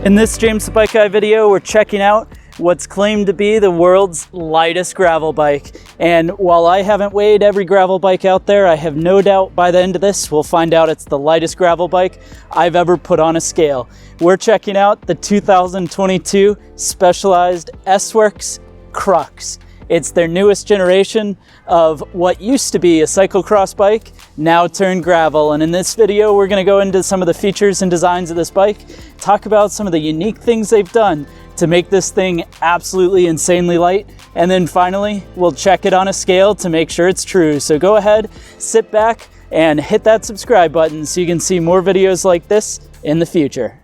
In this Jamesthebikeguy video, we're checking out what's claimed to be the world's lightest gravel bike. And while I haven't weighed every gravel bike out there, I have no doubt by the end of this, we'll find out it's the lightest gravel bike I've ever put on a scale. We're checking out the 2022 Specialized S-Works Crux. It's their newest generation of what used to be a cyclocross bike, now turned gravel. And in this video, we're gonna go into some of the features and designs of this bike, talk about some of the unique things they've done to make this thing absolutely insanely light. And then finally, we'll check it on a scale to make sure it's true. So go ahead, sit back and hit that subscribe button so you can see more videos like this in the future.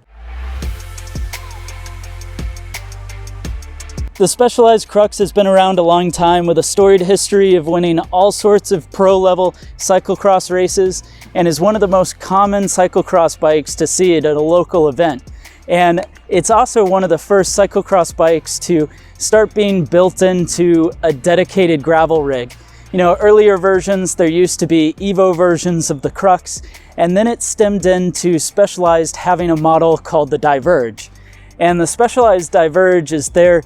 The Specialized Crux has been around a long time with a storied history of winning all sorts of pro-level cyclocross races and is one of the most common cyclocross bikes to see it at a local event. And it's also one of the first cyclocross bikes to start being built into a dedicated gravel rig. You know, earlier versions, there used to be Evo versions of the Crux, and then it stemmed into Specialized having a model called the Diverge. And the Specialized Diverge is their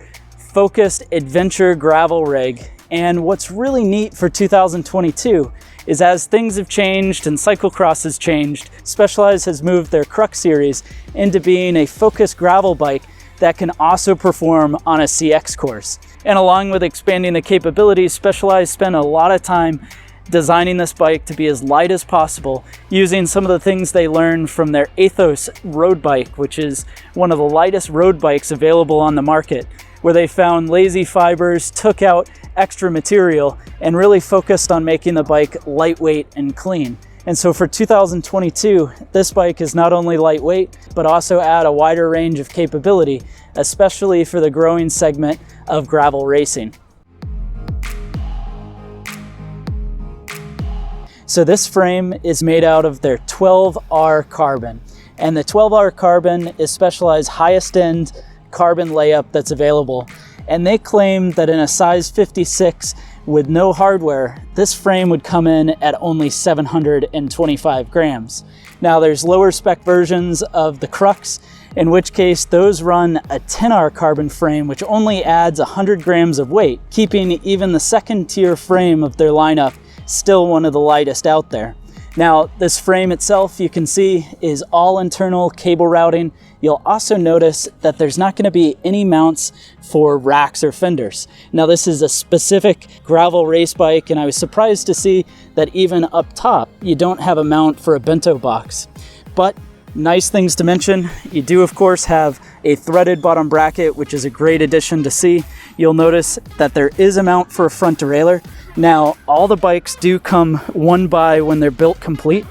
focused adventure gravel rig. And what's really neat for 2022 is as things have changed and cyclocross has changed, Specialized has moved their Crux series into being a focused gravel bike that can also perform on a CX course. And along with expanding the capabilities, Specialized spent a lot of time designing this bike to be as light as possible, using some of the things they learned from their Ethos road bike, which is one of the lightest road bikes available on the market, where they found lazy fibers, took out extra material, and really focused on making the bike lightweight and clean. And so for 2022, this bike is not only lightweight, but also add a wider range of capability, especially for the growing segment of gravel racing. So this frame is made out of their 12R carbon, and the 12R carbon is Specialized's highest end carbon layup that's available. And they claim that in a size 56 with no hardware, this frame would come in at only 725 grams. Now there's lower spec versions of the Crux, in which case those run a 10R carbon frame, which only adds 100 grams of weight, keeping even the second tier frame of their lineup still one of the lightest out there. Now, this frame itself, you can see, is all internal cable routing. You'll also notice that there's not going to be any mounts for racks or fenders. Now, this is a specific gravel race bike, and I was surprised to see that even up top, you don't have a mount for a bento box. But nice things to mention, you do of course have a threaded bottom bracket, which is a great addition to see. You'll notice that there is a mount for a front derailleur. Now, all the bikes do come one by when they're built complete,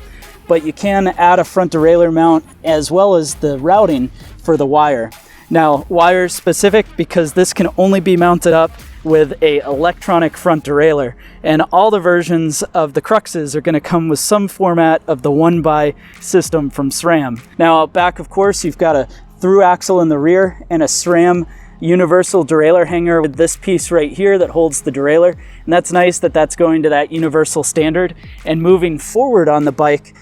but you can add a front derailleur mount as well as the routing for the wire. Now, wire specific because this can only be mounted up with a electronic front derailleur, and all the versions of the Cruxes are going to come with some format of the 1x system from Sram. Now, out back, of course, you've got a through axle in the rear and a Sram universal derailleur hanger with this piece right here that holds the derailleur, and that's nice that that's going to that universal standard. And moving forward on the bike,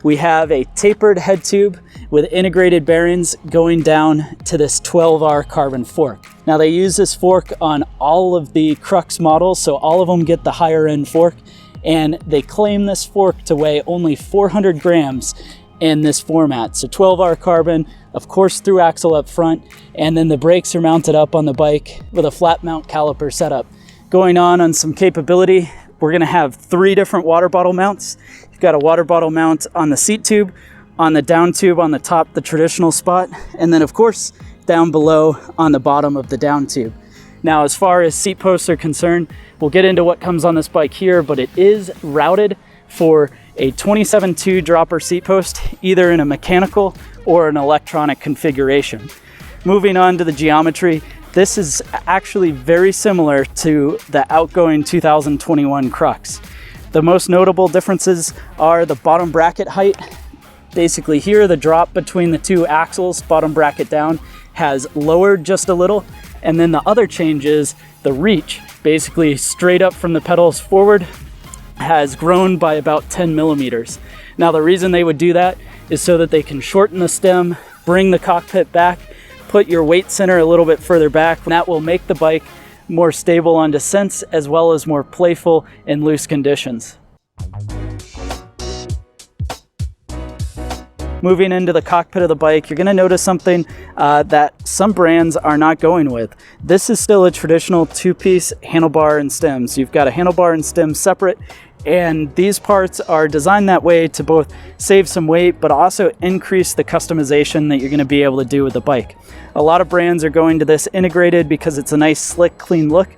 we have a tapered head tube with integrated bearings going down to this 12R carbon fork. Now they use this fork on all of the Crux models, so all of them get the higher end fork, and they claim this fork to weigh only 400 grams in this format. So 12R carbon, of course through axle up front, and then the brakes are mounted up on the bike with a flat mount caliper setup. Going on some capability, we're gonna have 3 different water bottle mounts. You've got a water bottle mount on the seat tube, on the down tube on the top, the traditional spot, and then of course down below on the bottom of the down tube. Now, as far as seat posts are concerned, we'll get into what comes on this bike here, but it is routed for a 27.2 dropper seat post, either in a mechanical or an electronic configuration. Moving on to the geometry, this is actually very similar to the outgoing 2021 Crux. The most notable differences are the bottom bracket height. Basically here, the drop between the two axles, bottom bracket down, has lowered just a little. And then the other change is the reach, basically straight up from the pedals forward, has grown by about 10 millimeters. Now the reason they would do that is so that they can shorten the stem, bring the cockpit back, put your weight center a little bit further back. That will make the bike more stable on descents as well as more playful in loose conditions. Moving into the cockpit of the bike, you're going to notice something that some brands are not going with. This is still a traditional two-piece handlebar and stem. So you've got a handlebar and stem separate, and these parts are designed that way to both save some weight but also increase the customization that you're going to be able to do with the bike. A lot of brands are going to this integrated because it's a nice, slick, clean look,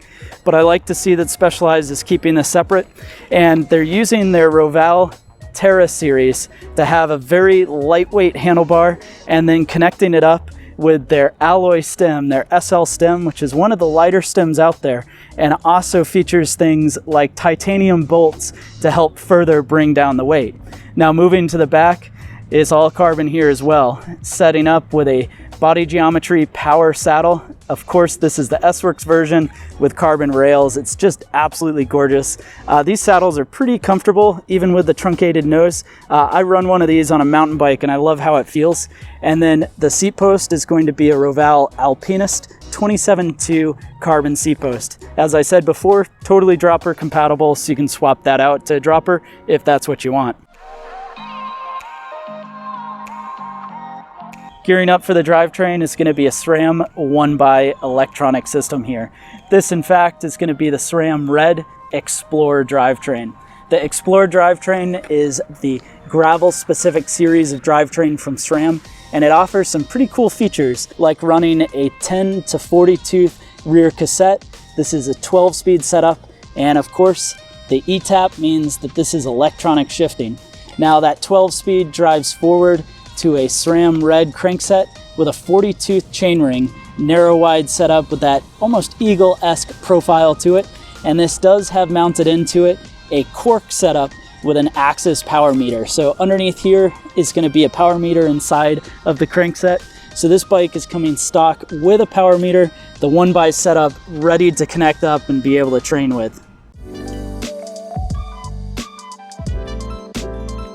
but I like to see that Specialized is keeping this separate, and they're using their Roval Terra series to have a very lightweight handlebar and then connecting it up with their alloy stem, their SL stem, which is one of the lighter stems out there, and also features things like titanium bolts to help further bring down the weight. Now moving to the back, is all carbon here as well, setting up with a body geometry power saddle. Of course, this is the S-Works version with carbon rails. It's just absolutely gorgeous. These saddles are pretty comfortable, even with the truncated nose. I run one of these on a mountain bike and I love how it feels. And then the seat post is going to be a Roval Alpinist 27.2 carbon seat post. As I said before, totally dropper compatible, so you can swap that out to a dropper if that's what you want. Gearing up for the drivetrain is going to be a SRAM 1x electronic system here. This, in fact, is going to be the Sram Red XPLR drivetrain. The XPLR drivetrain is the gravel-specific series of drivetrain from SRAM, and it offers some pretty cool features like running a 10 to 40 tooth rear cassette. This is a 12-speed setup, and of course, the E-tap means that this is electronic shifting. Now that 12-speed drives forward to a SRAM Red crankset with a 40-tooth chainring, narrow-wide setup with that almost eagle-esque profile to it. And this does have mounted into it a cork setup with an axis power meter. So underneath here is going to be a power meter inside of the crankset. So this bike is coming stock with a power meter, the 1x setup ready to connect up and be able to train with.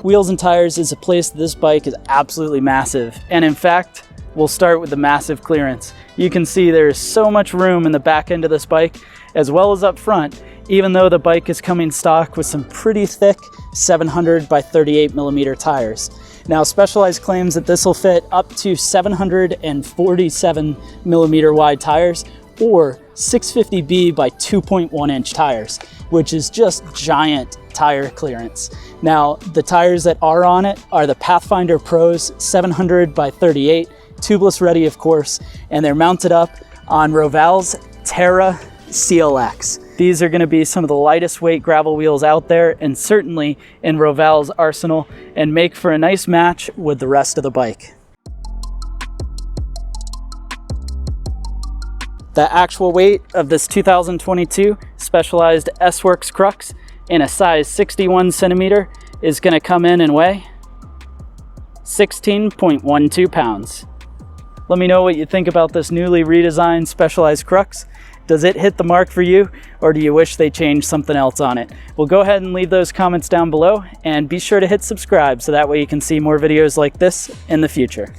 Wheels and tires is a place that this bike is absolutely massive. And in fact, we'll start with the massive clearance. You can see there's so much room in the back end of this bike, as well as up front, even though the bike is coming stock with some pretty thick 700 by 38 millimeter tires. Now, Specialized claims that this will fit up to 747 millimeter wide tires or 650B by 2.1 inch tires, which is just giant tire clearance. Now, the tires that are on it are the Pathfinder Pros 700 by 38, tubeless ready, of course, and they're mounted up on Roval's Terra CLX. These are going to be some of the lightest weight gravel wheels out there, and certainly in Roval's arsenal, and make for a nice match with the rest of the bike. The actual weight of this 2022 Specialized S-Works Crux in a size 61 centimeter is going to come in and weigh 16.12 pounds. Let me know what you think about this newly redesigned Specialized Crux. Does it hit the mark for you, or do you wish they changed something else on it? Well, go ahead and leave those comments down below, and be sure to hit subscribe so that way you can see more videos like this in the future.